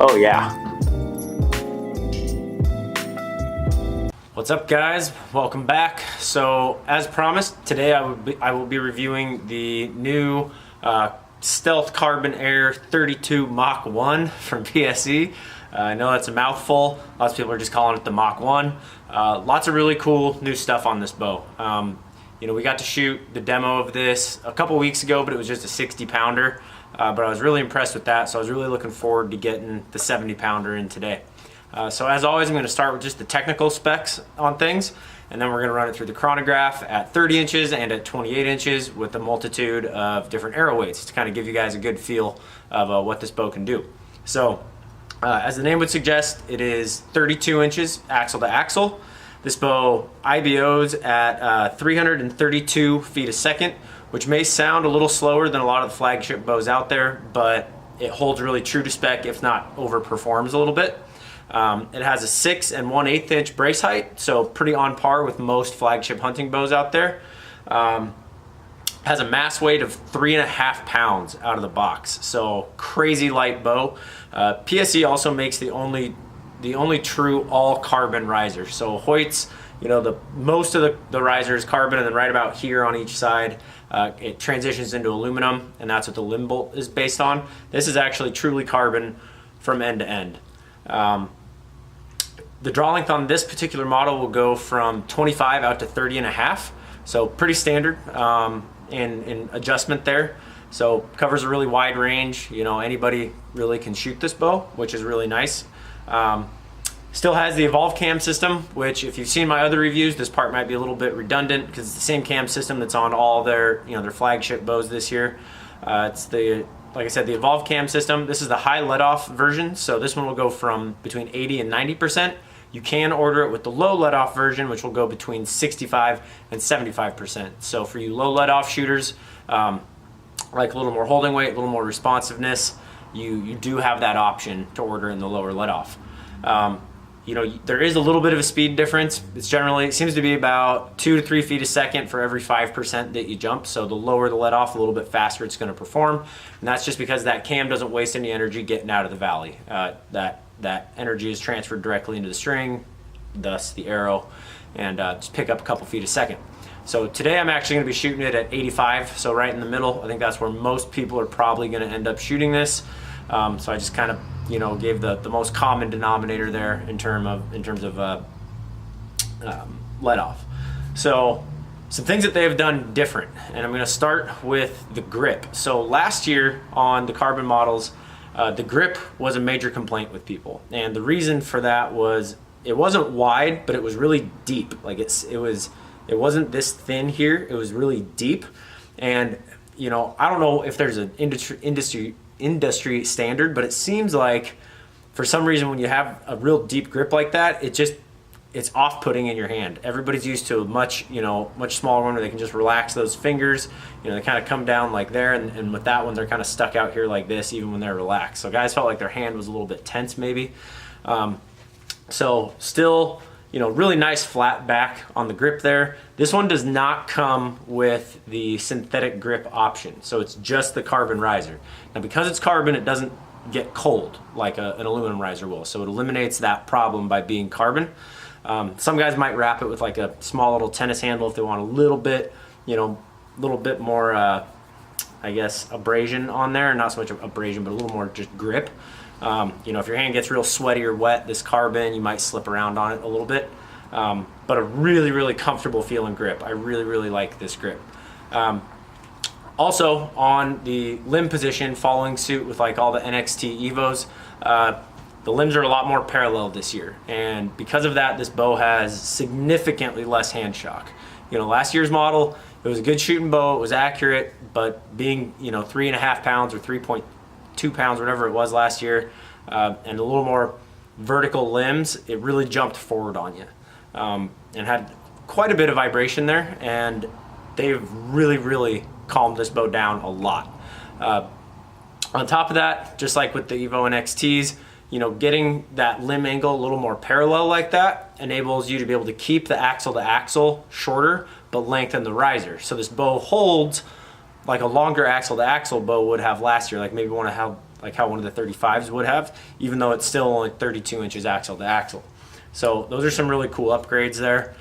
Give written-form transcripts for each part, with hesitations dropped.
Oh yeah. What's up guys, welcome back. So as promised, today I will be reviewing the new Stealth Carbon Air 32 Mach 1 from PSE. I know that's a mouthful. Lots of people are just calling it the Mach 1. Lots of really cool new stuff on this bow. You know, we got to shoot the demo of this a couple weeks ago, but it was just a 60 pounder. But I was really impressed with that, so I was really looking forward to getting the 70 pounder in today. So as always, I'm going to start with just the technical specs on things, and then we're going to run it through the chronograph at 30 inches and at 28 inches with a multitude of different arrow weights to kind of give you guys a good feel of what this bow can do. So as the name would suggest, it is 32 inches axle to axle. This bow IBOs at 332 feet a second, which may sound a little slower than a lot of the flagship bows out there, but it holds really true to spec, if not overperforms a little bit. It has a 6 1/8 inch brace height, so pretty on par with most flagship hunting bows out there. Has a mass weight of 3.5 pounds out of the box, so crazy light bow. PSE also makes the only true all carbon riser. So Hoyt's, you know, most of the riser is carbon, and then right about here on each side it transitions into aluminum, and that's what the limb bolt is based on. This is actually truly carbon from end to end. The draw length on this particular model will go from 25 out to 30.5, so pretty standard in adjustment there. So covers a really wide range. You know, anybody really can shoot this bow, which is really nice. Still has the Evolve cam system, which if you've seen my other reviews, this part might be a little bit redundant because it's the same cam system that's on all their, you know, their flagship bows this year. It's the, like I said, the Evolve cam system. This is the high let-off version, so this one will go from between 80 and 90%. You can order it with the low let-off version, which will go between 65 and 75%. So for you low let-off shooters, like a little more holding weight, a little more responsiveness, you do have that option to order in the lower let-off. You know, there is a little bit of a speed difference. It seems to be about 2 to 3 feet a second for every 5% that you jump. So the lower the let off, a little bit faster it's going to perform. And that's just because that cam doesn't waste any energy getting out of the valley. That energy is transferred directly into the string, thus the arrow, and just pick up a couple feet a second. So today I'm actually going to be shooting it at 85, so right in the middle. I think that's where most people are probably going to end up shooting this. So I just kind of, you know, gave the most common denominator there in terms of let off. So some things that they have done different, and I'm going to start with the grip. So last year on the carbon models, the grip was a major complaint with people, and the reason for that was it wasn't wide, but it was really deep. Like it wasn't this thin here. It was really deep, and you know, I don't know if there's an industry standard, but it seems like for some reason when you have a real deep grip like that, it's off-putting in your hand. Everybody's used to a much smaller one where they can just relax those fingers. You know, they kind of come down like there, and with that one they're kind of stuck out here like this even when they're relaxed. So guys felt like their hand was a little bit tense maybe. So still, you know, really nice flat back on the grip there. This one does not come with the synthetic grip option, so it's just the carbon riser. Now because it's carbon, it doesn't get cold like an aluminum riser will, so it eliminates that problem by being carbon. Some guys might wrap it with like a small little tennis handle if they want a little bit, you know, a little bit more, I guess, abrasion on there. Not so much abrasion, but a little more just grip. You know, if your hand gets real sweaty or wet, this carbon, you might slip around on it a little bit. But a really, really comfortable feeling grip. I really, really like this grip. Also, on the limb position, following suit with like all the NXT Evos, the limbs are a lot more parallel this year. And because of that, this bow has significantly less hand shock. You know, last year's model, it was a good shooting bow, it was accurate, but being, you know, 3.5 pounds or 3.2 pounds, whatever it was last year, and a little more vertical limbs, it really jumped forward on you. And had quite a bit of vibration there, and they've really, really calmed this bow down a lot. On top of that, just like with the Evo NXTs, you know, getting that limb angle a little more parallel like that enables you to be able to keep the axle to axle shorter, but lengthen the riser. So this bow holds like a longer axle to axle bow would have last year, like maybe one of like how one of the 35s would have, even though it's still only 32 inches axle to axle. So those are some really cool upgrades there.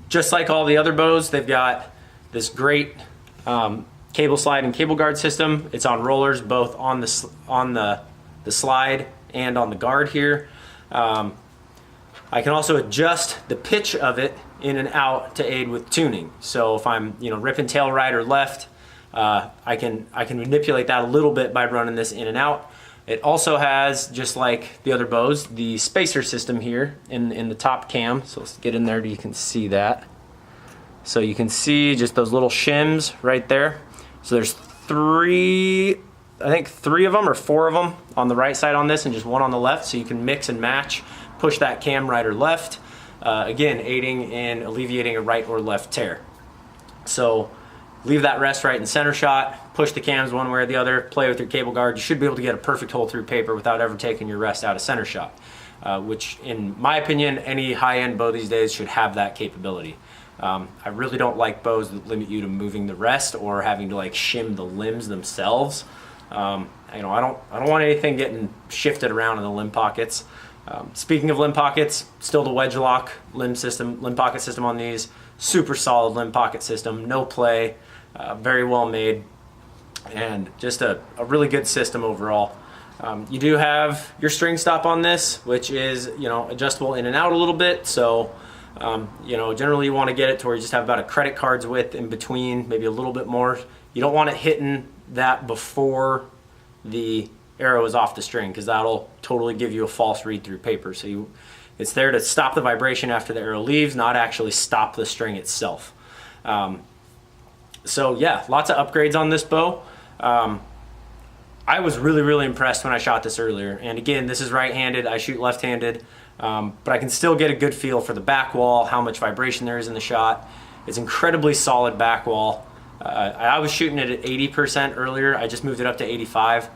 Just like all the other bows, they've got this great cable slide and cable guard system. It's on rollers, both on the slide and on the guard here. I can also adjust the pitch of it in and out to aid with tuning. So if I'm, ripping tail right or left, I can manipulate that a little bit by running this in and out. It also has, just like the other bows, the spacer system here in the top cam. So let's get in there so you can see that. So you can see just those little shims right there. So there's I think three of them or four of them on the right side on this and just one on the left. So you can mix and match, push that cam right or left. Again, aiding in alleviating a right or left tear. So leave that rest right in center shot, push the cams one way or the other, play with your cable guard. You should be able to get a perfect hole through paper without ever taking your rest out of center shot, which in my opinion, any high-end bow these days should have that capability. I really don't like bows that limit you to moving the rest or having to like shim the limbs themselves. I don't want anything getting shifted around in the limb pockets. Speaking of limb pockets, still the wedge lock limb pocket system on these. Super solid limb pocket system, no play, very well made, and just a really good system overall. You do have your string stop on this, which is adjustable in and out a little bit. So generally you want to get it to where you just have about a credit card's width in between, maybe a little bit more. You don't want it hitting that before the arrow is off the string, because that'll totally give you a false read through paper. So it's there to stop the vibration after the arrow leaves, not actually stop the string itself. So yeah, lots of upgrades on this bow. I was really impressed when I shot this earlier. And again, this is right-handed, I shoot left-handed, but I can still get a good feel for the back wall, how much vibration there is in the shot. It's incredibly solid back wall. I was shooting it at 80% earlier. I just moved it up to 85.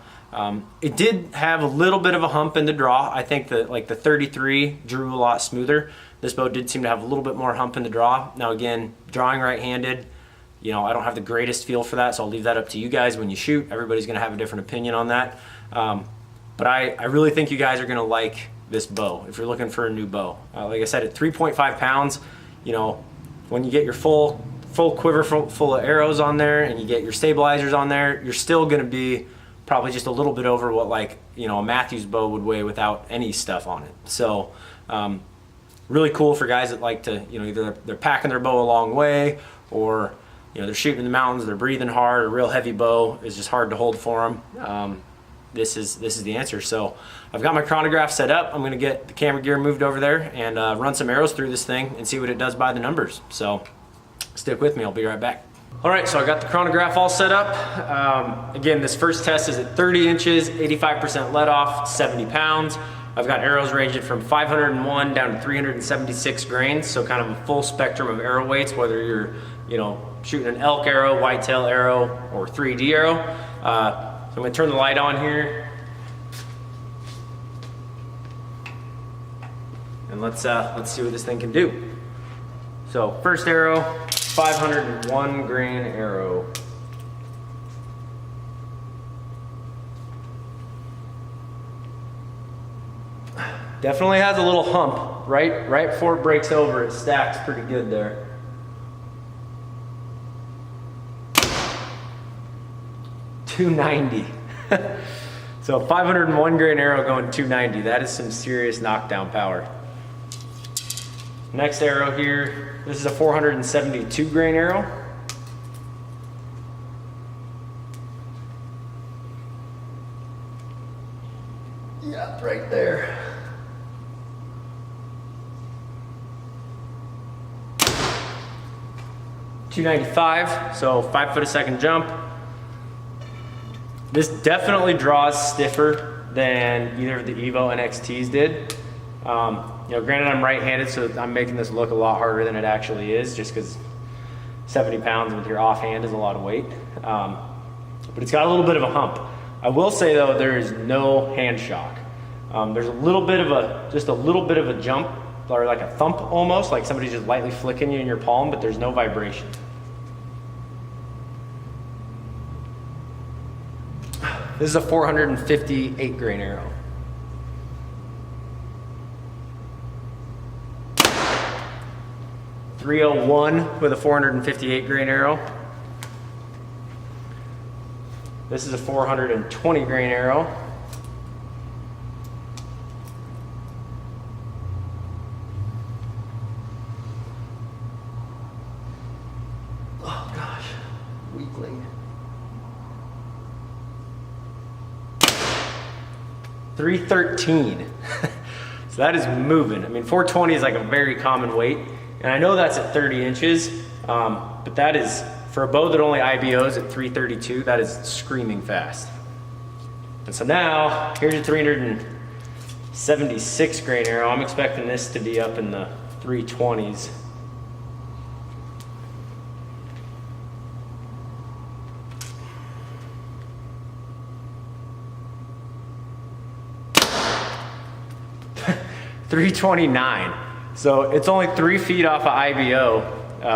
It did have a little bit of a hump in the draw. I think that like the 33 drew a lot smoother. This bow did seem to have a little bit more hump in the draw. Now again, drawing right-handed, I don't have the greatest feel for that, so I'll leave that up to you guys when you shoot. Everybody's gonna have a different opinion on that. But I really think you guys are gonna like this bow if you're looking for a new bow. Like I said, at 3.5 pounds, when you get your full quiver full of arrows on there and you get your stabilizers on there, you're still gonna be probably just a little bit over what a Matthews bow would weigh without any stuff on it. So really cool for guys that like to, either they're packing their bow a long way, or they're shooting in the mountains, they're breathing hard, a real heavy bow is just hard to hold for them. This is the answer. So I've got my chronograph set up. I'm gonna get the camera gear moved over there and run some arrows through this thing and see what it does by the numbers. So stick with me, I'll be right back. All right, so I got the chronograph all set up. Again, this first test is at 30 inches, 85% let off, 70 pounds. I've got arrows ranging from 501 down to 376 grains, so kind of a full spectrum of arrow weights, whether you're shooting an elk arrow, whitetail arrow, or 3D arrow. So I'm gonna turn the light on here. And let's see what this thing can do. So first arrow, 501 grain arrow. Definitely has a little hump right before it breaks over. It stacks pretty good there. .290. So 501 grain arrow going 290. That is some serious knockdown power. Next arrow here, this is a 472 grain arrow. Yeah, right there. .295, so 5 foot a second jump. This definitely draws stiffer than either of the Evo NXTs did. Granted I'm right-handed, so I'm making this look a lot harder than it actually is, just because 70 pounds with your offhand is a lot of weight. But it's got a little bit of a hump. I will say though, there is no hand shock. There's a little bit of a jump, or like a thump almost, like somebody's just lightly flicking you in your palm, but there's no vibration. This is a 458 grain arrow. .301 with a 458 grain arrow. This is a 420 grain arrow. Oh gosh, weakling. 313. So that is moving. I mean, 420 is like a very common weight, and I know that's at 30 inches, but that is, for a bow that only IBOs at 332, that is screaming fast. And so now, here's your 376 grain arrow. I'm expecting this to be up in the 320s. .329. So it's only 3 feet off of IBO,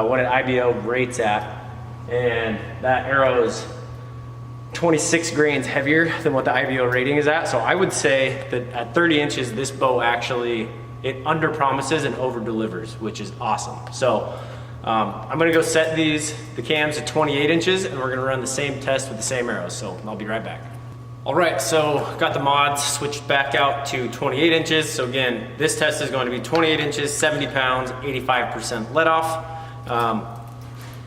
what an IBO rates at, and that arrow is 26 grains heavier than what the IBO rating is at. So I would say that at 30 inches, this bow actually, it under promises and over delivers, which is awesome. So I'm gonna go set the cams at 28 inches, and we're gonna run the same test with the same arrows. So I'll be right back. All right, so got the mods switched back out to 28 inches. So again, this test is going to be 28 inches, 70 pounds, 85% let off.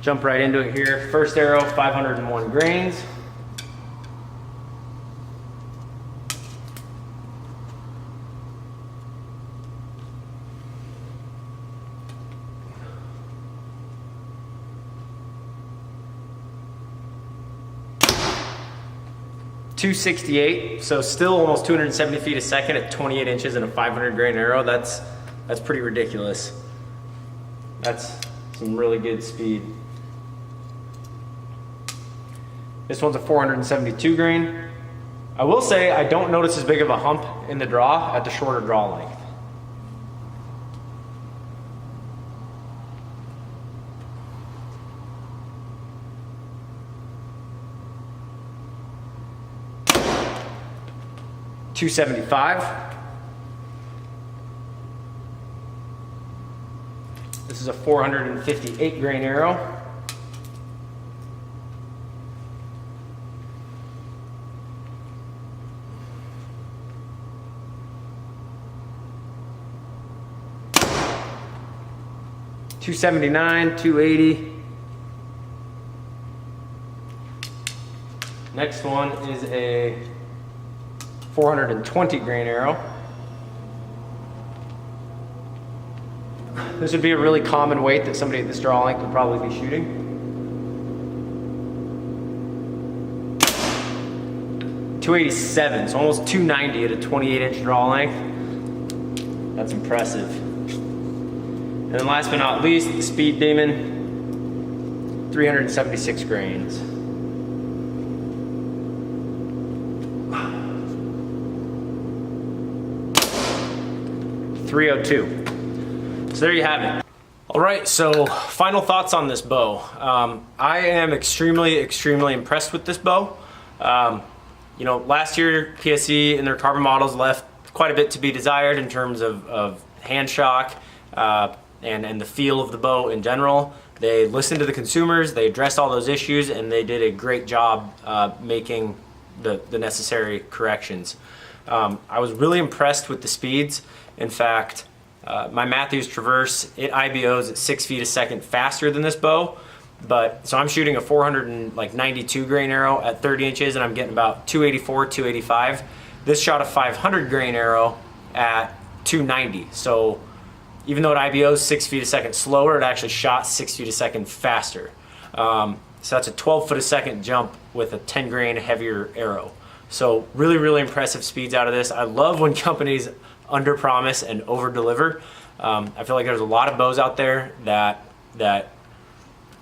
Jump right into it here. First arrow, 501 grains. .268, so still almost 270 feet a second at 28 inches and a 500 grain arrow. That's pretty ridiculous. That's some really good speed. This one's a 472 grain. I will say I don't notice as big of a hump in the draw at the shorter draw length. .275. This is a 458 grain arrow. .279, 280. Next one is a 420 grain arrow. This would be a really common weight that somebody at this draw length would probably be shooting. .287, so almost 290 at a 28-inch draw length. That's impressive. And then last but not least, the Speed Demon, 376 grains. .302. So there you have it. All right, so final thoughts on this bow. I am extremely impressed with this bow. You know, last year PSE and their carbon models left quite a bit to be desired in terms of hand shock and the feel of the bow in general. They listened to the consumers, they addressed all those issues, and they did a great job making the necessary corrections. I was really impressed with the speeds. In fact, my Matthews Traverse, it IBOs at 6 feet a second faster than this bow. But so I'm shooting a 492 grain arrow at 30 inches, and I'm getting about 284, 285. This shot a 500 grain arrow at 290. So even though it IBOs 6 feet a second slower, it actually shot 6 feet a second faster. So that's a 12 foot a second jump with a 10 grain heavier arrow. So really impressive speeds out of this. I love when companies under promise and over deliver. I feel like there's a lot of bows out there that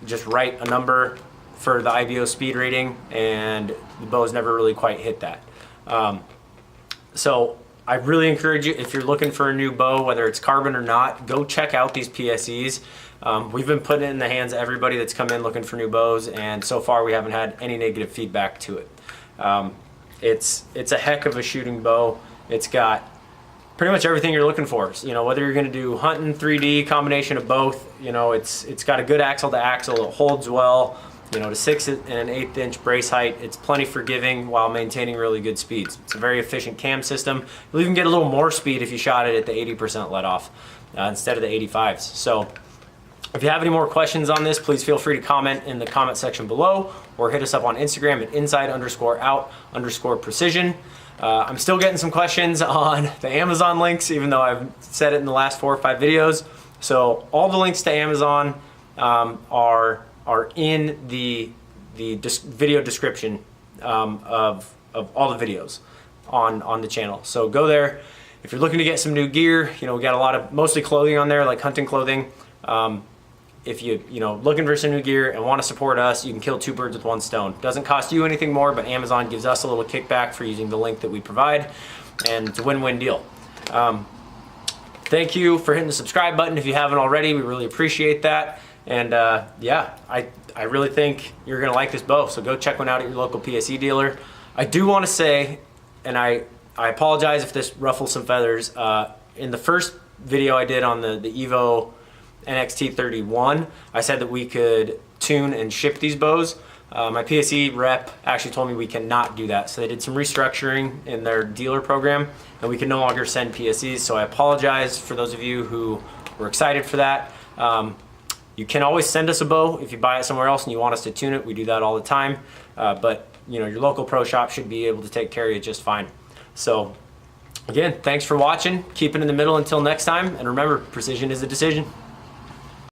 just write a number for the IBO speed rating, and the bows never really quite hit that. So I really encourage you, if you're looking for a new bow, whether it's carbon or not, go check out these PSEs. We've been putting it in the hands of everybody that's come in looking for new bows, and so far we haven't had any negative feedback to it. It's a heck of a shooting bow. It's got pretty much everything you're looking for. You know, whether you're going to do hunting, 3D, combination of both. You know, it's got a good axle to axle. It holds well. You know, to 6 1/8 inch brace height. It's plenty forgiving while maintaining really good speeds. It's a very efficient cam system. You'll even get a little more speed if you shot it at the 80% let off instead of the 85s. So if you have any more questions on this, please feel free to comment in the comment section below or hit us up on Instagram at inside_out_precision. I'm still getting some questions on the Amazon links, even though I've said it in the last 4 or 5 videos. So all the links to Amazon are in the video description of all the videos on the channel. So go there. If you're looking to get some new gear, you know, we got a lot of mostly clothing on there, like hunting clothing. If you know, looking for some new gear and want to support us, you can kill 2 birds with 1 stone. Doesn't cost you anything more, but Amazon gives us a little kickback for using the link that we provide, and it's a win-win deal. Thank you for hitting the subscribe button if you haven't already. We really appreciate that. And yeah, I really think you're gonna like this bow, so go check one out at your local PSE dealer. I do want to say, and I apologize if this ruffles some feathers, in the first video I did on the Evo NXT31, I said that we could tune and ship these bows. My PSE rep actually told me we cannot do that, so they did some restructuring in their dealer program and we can no longer send PSEs, so I apologize for those of you who were excited for that. You can always send us a bow if you buy it somewhere else and you want us to tune it. We do that all the time, but you know, your local pro shop should be able to take care of you just fine. So again, thanks for watching. Keep it in the middle until next time, and remember, precision is a decision.